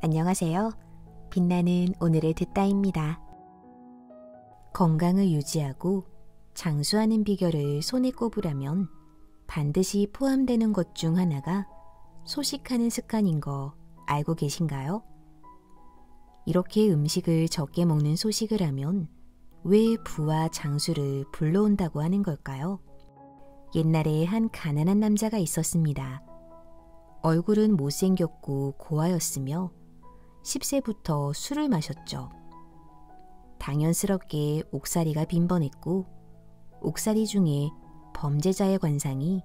안녕하세요. 빛나는 오늘의 듣다입니다. 건강을 유지하고 장수하는 비결을 손에 꼽으라면 반드시 포함되는 것 중 하나가 소식하는 습관인 거 알고 계신가요? 이렇게 음식을 적게 먹는 소식을 하면 왜 부와 장수를 불러온다고 하는 걸까요? 옛날에 한 가난한 남자가 있었습니다. 얼굴은 못생겼고 고와였으며 10세부터 술을 마셨죠. 당연스럽게 옥살이가 빈번했고 옥살이 중에 범죄자의 관상이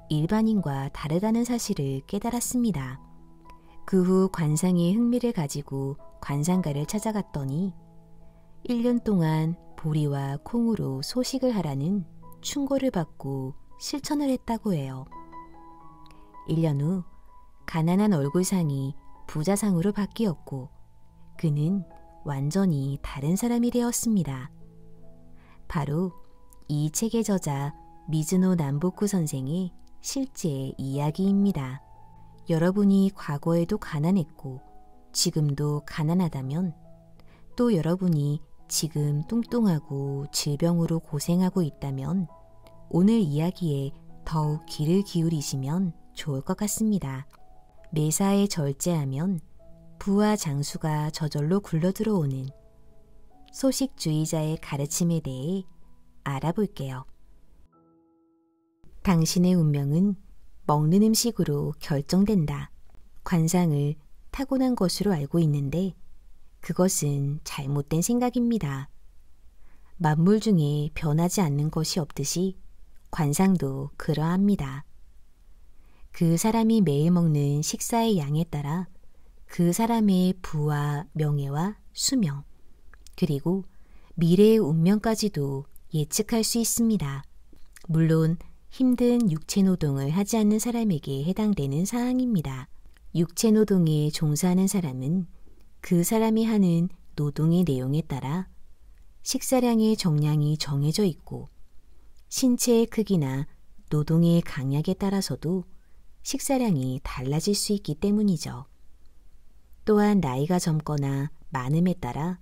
일반인과 다르다는 사실을 깨달았습니다. 그 후 관상에 흥미를 가지고 관상가를 찾아갔더니 1년 동안 보리와 콩으로 소식을 하라는 충고를 받고 실천을 했다고 해요. 1년 후 가난한 얼굴상이 부자상으로 바뀌었고 그는 완전히 다른 사람이 되었습니다. 바로 이 책의 저자 미즈노 남보쿠 선생의 실제 이야기입니다. 여러분이 과거에도 가난했고 지금도 가난하다면 또 여러분이 지금 뚱뚱하고 질병으로 고생하고 있다면 오늘 이야기에 더욱 귀를 기울이시면 좋을 것 같습니다. 매사에 절제하면 부와 장수가 저절로 굴러들어오는 소식주의자의 가르침에 대해 알아볼게요. 당신의 운명은 먹는 음식으로 결정된다. 관상을 타고난 것으로 알고 있는데 그것은 잘못된 생각입니다. 만물 중에 변하지 않는 것이 없듯이 관상도 그러합니다. 그 사람이 매일 먹는 식사의 양에 따라 그 사람의 부와 명예와 수명, 그리고 미래의 운명까지도 예측할 수 있습니다. 물론 힘든 육체노동을 하지 않는 사람에게 해당되는 사항입니다. 육체노동에 종사하는 사람은 그 사람이 하는 노동의 내용에 따라 식사량의 정량이 정해져 있고 신체의 크기나 노동의 강약에 따라서도 식사량이 달라질 수 있기 때문이죠. 또한 나이가 젊거나 많음에 따라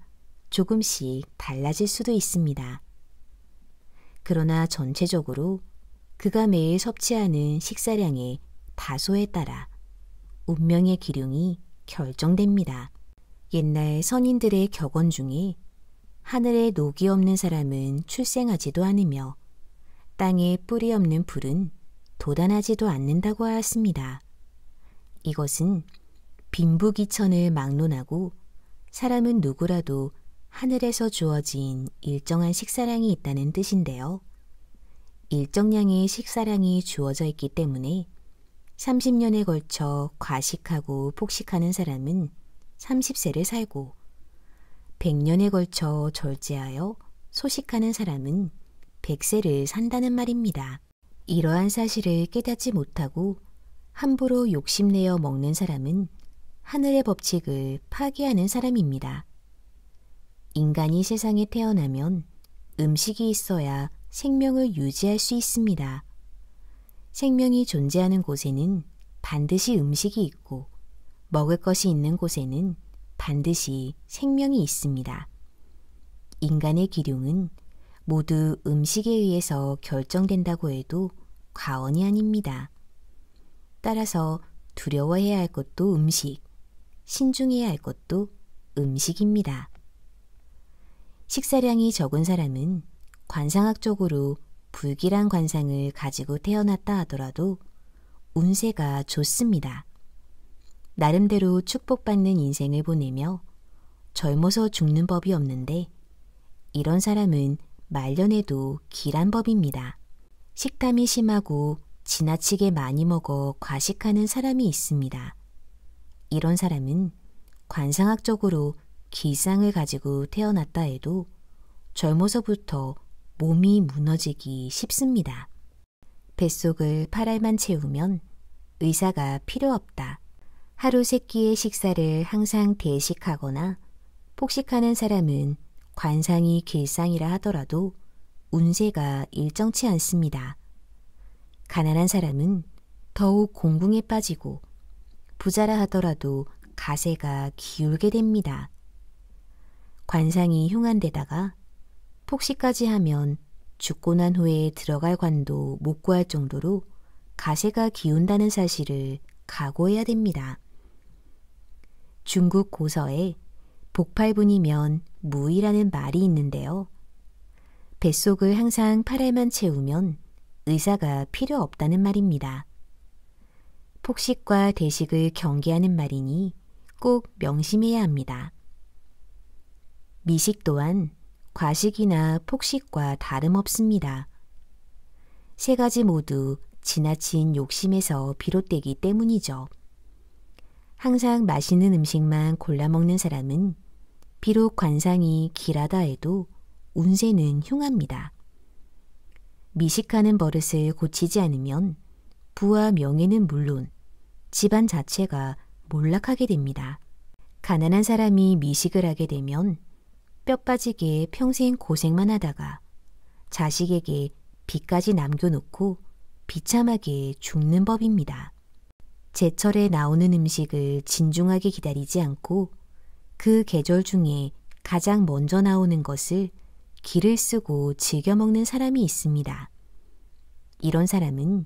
조금씩 달라질 수도 있습니다. 그러나 전체적으로 그가 매일 섭취하는 식사량의 다소에 따라 운명의 기륭이 결정됩니다. 옛날 선인들의 격언 중에 하늘에 녹이 없는 사람은 출생하지도 않으며 땅에 뿌리 없는 풀은 돋아나지도 않는다고 하였습니다. 이것은 빈부귀천을 막론하고 사람은 누구라도 하늘에서 주어진 일정한 식사량이 있다는 뜻인데요. 일정량의 식사량이 주어져 있기 때문에 30년에 걸쳐 과식하고 폭식하는 사람은 30세를 살고 100년에 걸쳐 절제하여 소식하는 사람은 100세를 산다는 말입니다. 이러한 사실을 깨닫지 못하고 함부로 욕심내어 먹는 사람은 하늘의 법칙을 파괴하는 사람입니다. 인간이 세상에 태어나면 음식이 있어야 생명을 유지할 수 있습니다. 생명이 존재하는 곳에는 반드시 음식이 있고 먹을 것이 있는 곳에는 반드시 생명이 있습니다. 인간의 기륭은 모두 음식에 의해서 결정된다고 해도 과언이 아닙니다. 따라서 두려워해야 할 것도 음식, 신중해야 할 것도 음식입니다. 식사량이 적은 사람은 관상학적으로 불길한 관상을 가지고 태어났다 하더라도 운세가 좋습니다. 나름대로 축복받는 인생을 보내며 젊어서 죽는 법이 없는데 이런 사람은 말년에도 길한 법입니다. 식탐이 심하고 지나치게 많이 먹어 과식하는 사람이 있습니다. 이런 사람은 관상학적으로 기상을 가지고 태어났다 해도 젊어서부터 몸이 무너지기 쉽습니다. 뱃속을 8알만 채우면 의사가 필요 없다. 하루 3끼의 식사를 항상 대식하거나 폭식하는 사람은 관상이 길상이라 하더라도 운세가 일정치 않습니다. 가난한 사람은 더욱 공궁에 빠지고 부자라 하더라도 가세가 기울게 됩니다. 관상이 흉한 데다가 폭식까지 하면 죽고 난 후에 들어갈 관도 못 구할 정도로 가세가 기운다는 사실을 각오해야 됩니다. 중국 고서에 복팔분이면 무이라는 말이 있는데요. 뱃속을 항상 팔알만 채우면 의사가 필요 없다는 말입니다. 폭식과 대식을 경계하는 말이니 꼭 명심해야 합니다. 미식 또한 과식이나 폭식과 다름없습니다. 세 가지 모두 지나친 욕심에서 비롯되기 때문이죠. 항상 맛있는 음식만 골라 먹는 사람은 비록 관상이 길하다 해도 운세는 흉합니다. 미식하는 버릇을 고치지 않으면 부와 명예는 물론 집안 자체가 몰락하게 됩니다. 가난한 사람이 미식을 하게 되면 뼈 빠지게 평생 고생만 하다가 자식에게 빚까지 남겨놓고 비참하게 죽는 법입니다. 제철에 나오는 음식을 진중하게 기다리지 않고 그 계절 중에 가장 먼저 나오는 것을 기를 쓰고 즐겨 먹는 사람이 있습니다. 이런 사람은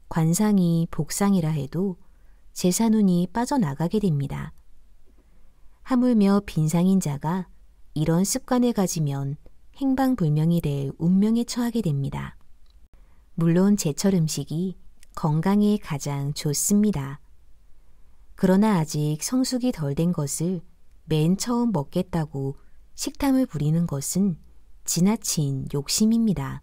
관상이 복상이라 해도 재산운이 빠져나가게 됩니다. 하물며 빈상인 자가 이런 습관을 가지면 행방불명이 될 운명에 처하게 됩니다. 물론 제철 음식이 건강에 가장 좋습니다. 그러나 아직 성숙이 덜 된 것을 맨 처음 먹겠다고 식탐을 부리는 것은 지나친 욕심입니다.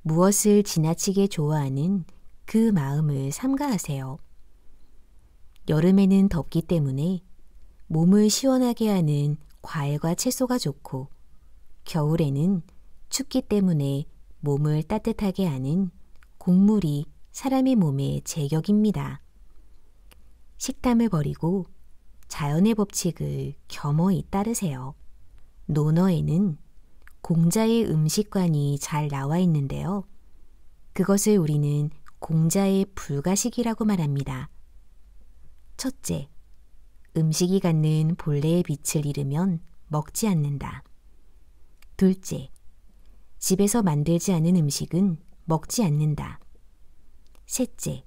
무엇을 지나치게 좋아하는 그 마음을 삼가하세요. 여름에는 덥기 때문에 몸을 시원하게 하는 과일과 채소가 좋고, 겨울에는 춥기 때문에 몸을 따뜻하게 하는 곡물이 사람의 몸의 제격입니다. 식탐을 버리고 자연의 법칙을 겸허히 따르세요. 논어에는 공자의 음식관이 잘 나와 있는데요. 그것을 우리는 공자의 불가식이라고 말합니다. 첫째, 음식이 갖는 본래의 빛을 잃으면 먹지 않는다. 둘째, 집에서 만들지 않은 음식은 먹지 않는다. 셋째,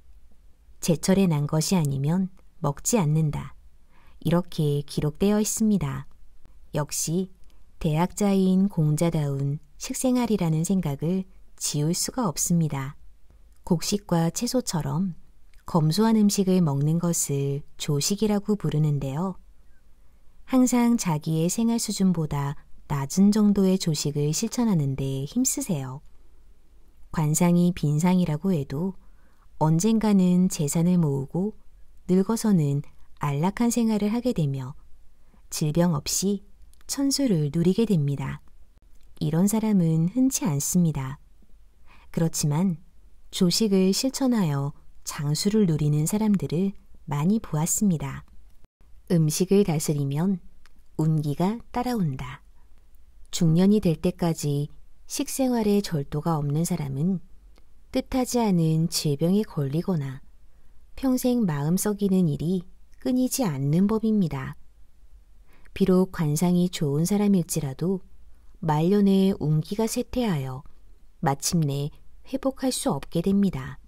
제철에 난 것이 아니면 먹지 않는다. 이렇게 기록되어 있습니다. 역시 대학자인 공자다운 식생활이라는 생각을 지울 수가 없습니다. 곡식과 채소처럼 검소한 음식을 먹는 것을 조식이라고 부르는데요. 항상 자기의 생활 수준보다 낮은 정도의 조식을 실천하는 데 힘쓰세요. 관상이 빈상이라고 해도 언젠가는 재산을 모으고 늙어서는 안락한 생활을 하게 되며 질병 없이 천수를 누리게 됩니다. 이런 사람은 흔치 않습니다. 그렇지만 조식을 실천하여 장수를 누리는 사람들을 많이 보았습니다. 음식을 다스리면 운기가 따라온다. 중년이 될 때까지 식생활에 절도가 없는 사람은 뜻하지 않은 질병에 걸리거나 평생 마음 썩이는 일이 끊이지 않는 법입니다. 비록 관상이 좋은 사람일지라도 말년에 운기가 쇠퇴하여 마침내 회복할 수 없게 됩니다.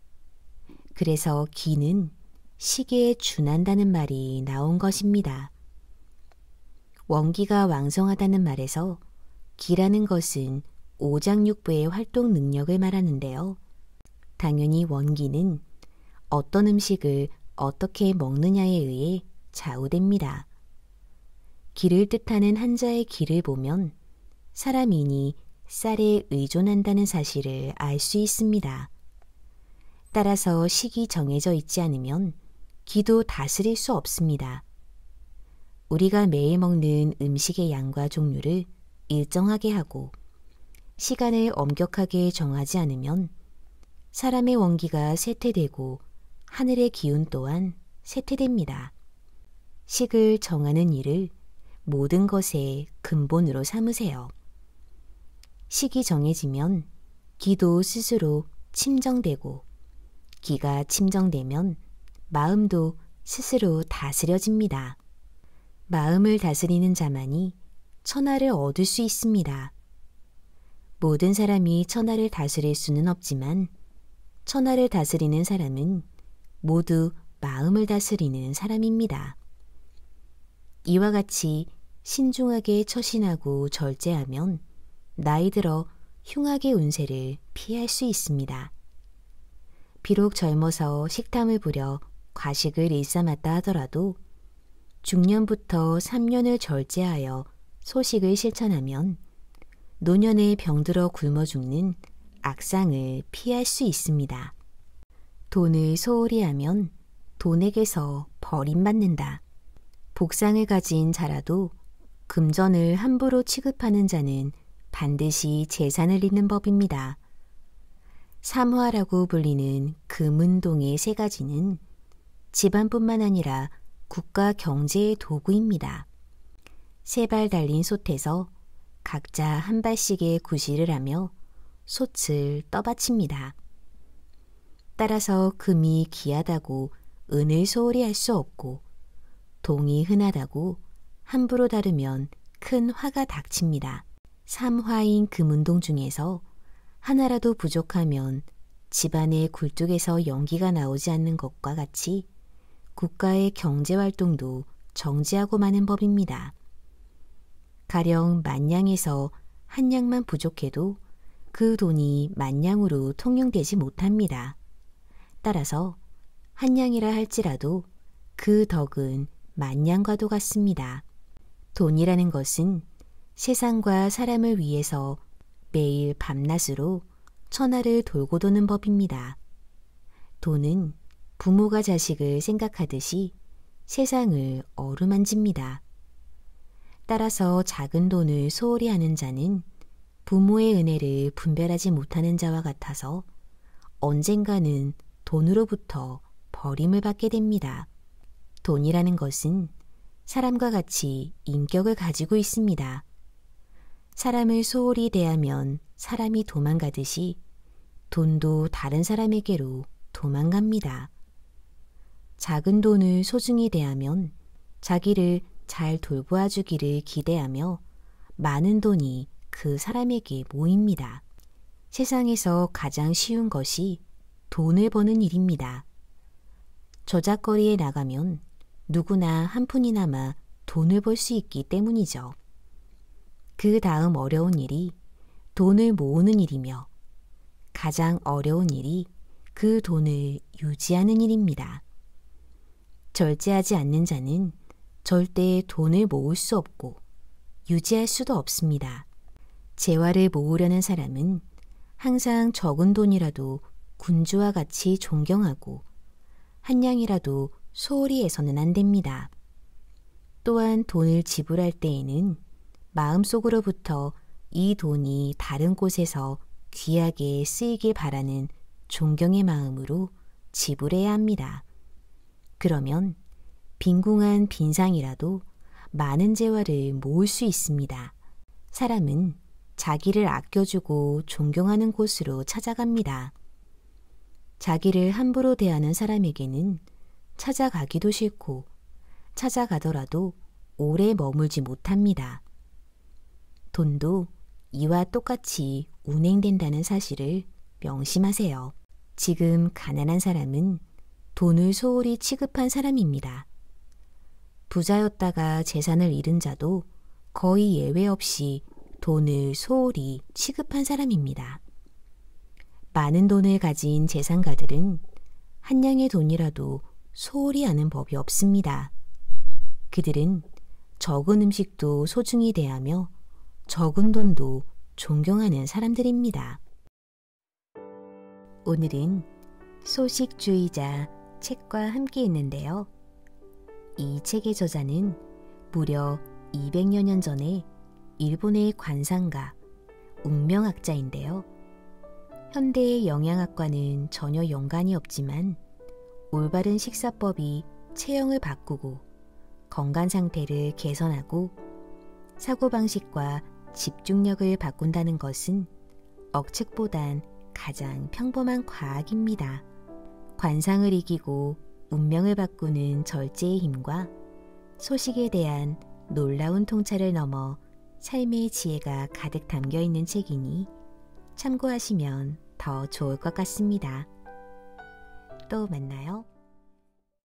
그래서 기는 시계에 준한다는 말이 나온 것입니다. 원기가 왕성하다는 말에서 기라는 것은 오장육부의 활동 능력을 말하는데요. 당연히 원기는 어떤 음식을 어떻게 먹느냐에 의해 좌우됩니다. 기를 뜻하는 한자의 기를 보면 사람이니 쌀에 의존한다는 사실을 알 수 있습니다. 따라서 식이 정해져 있지 않으면 기도 다스릴 수 없습니다. 우리가 매일 먹는 음식의 양과 종류를 일정하게 하고 시간을 엄격하게 정하지 않으면 사람의 원기가 쇠퇴되고 하늘의 기운 또한 쇠퇴됩니다. 식을 정하는 일을 모든 것의 근본으로 삼으세요. 식이 정해지면 기도 스스로 침정되고 기가 침정되면 마음도 스스로 다스려집니다. 마음을 다스리는 자만이 천하를 얻을 수 있습니다. 모든 사람이 천하를 다스릴 수는 없지만 천하를 다스리는 사람은 모두 마음을 다스리는 사람입니다. 이와 같이 신중하게 처신하고 절제하면 나이 들어 흉악의 운세를 피할 수 있습니다. 비록 젊어서 식탐을 부려 과식을 일삼았다 하더라도 중년부터 3년을 절제하여 소식을 실천하면 노년에 병들어 굶어 죽는 악상을 피할 수 있습니다. 돈을 소홀히 하면 돈에게서 버림받는다. 복상을 가진 자라도 금전을 함부로 취급하는 자는 반드시 재산을 잃는 법입니다. 삼화라고 불리는 금은동의 세 가지는 집안뿐만 아니라 국가 경제의 도구입니다. 세 발 달린 솥에서 각자 한 발씩의 구실을 하며 솥을 떠받칩니다. 따라서 금이 귀하다고 은을 소홀히 할 수 없고 동이 흔하다고 함부로 다루면 큰 화가 닥칩니다. 삼화인 금운동 중에서 하나라도 부족하면 집안의 굴뚝에서 연기가 나오지 않는 것과 같이 국가의 경제활동도 정지하고 마는 법입니다. 가령 만냥에서 한 냥만 부족해도 그 돈이 만냥으로 통용되지 못합니다. 따라서 한 냥이라 할지라도 그 덕은 만냥과도 같습니다. 돈이라는 것은 세상과 사람을 위해서 매일 밤낮으로 천하를 돌고 도는 법입니다. 돈은 부모가 자식을 생각하듯이 세상을 어루만집니다. 따라서 작은 돈을 소홀히 하는 자는 부모의 은혜를 분별하지 못하는 자와 같아서 언젠가는 돈으로부터 버림을 받게 됩니다. 돈이라는 것은 사람과 같이 인격을 가지고 있습니다. 사람을 소홀히 대하면 사람이 도망가듯이 돈도 다른 사람에게로 도망갑니다. 작은 돈을 소중히 대하면 자기를 잘 돌보아 주기를 기대하며 많은 돈이 그 사람에게 모입니다. 세상에서 가장 쉬운 것이 돈을 버는 일입니다. 저작거리에 나가면 누구나 한 푼이나마 돈을 벌 수 있기 때문이죠. 그 다음 어려운 일이 돈을 모으는 일이며 가장 어려운 일이 그 돈을 유지하는 일입니다. 절제하지 않는 자는 절대 돈을 모을 수 없고 유지할 수도 없습니다. 재화를 모으려는 사람은 항상 적은 돈이라도 군주와 같이 존경하고 한 냥이라도 소홀히 해서는 안 됩니다. 또한 돈을 지불할 때에는 마음속으로부터 이 돈이 다른 곳에서 귀하게 쓰이길 바라는 존경의 마음으로 지불해야 합니다. 그러면 빈궁한 빈상이라도 많은 재화를 모을 수 있습니다. 사람은 자기를 아껴주고 존경하는 곳으로 찾아갑니다. 자기를 함부로 대하는 사람에게는 찾아가기도 싫고 찾아가더라도 오래 머물지 못합니다. 돈도 이와 똑같이 운행된다는 사실을 명심하세요. 지금 가난한 사람은 돈을 소홀히 취급한 사람입니다. 부자였다가 재산을 잃은 자도 거의 예외 없이 돈을 소홀히 취급한 사람입니다. 많은 돈을 가진 재산가들은 한 냥의 돈이라도 소홀히 하는 법이 없습니다. 그들은 적은 음식도 소중히 대하며 적은 돈도 존경하는 사람들입니다. 오늘은 소식주의자 책과 함께 있는데요. 이 책의 저자는 무려 200여 년 전에 일본의 관상가, 운명학자인데요. 현대의 영양학과는 전혀 연관이 없지만 올바른 식사법이 체형을 바꾸고 건강 상태를 개선하고 사고방식과 집중력을 바꾼다는 것은 억측보단 가장 평범한 과학입니다. 관상을 이기고 운명을 바꾸는 절제의 힘과 소식에 대한 놀라운 통찰을 넘어 삶의 지혜가 가득 담겨 있는 책이니 참고하시면 더 좋을 것 같습니다. 또 만나요.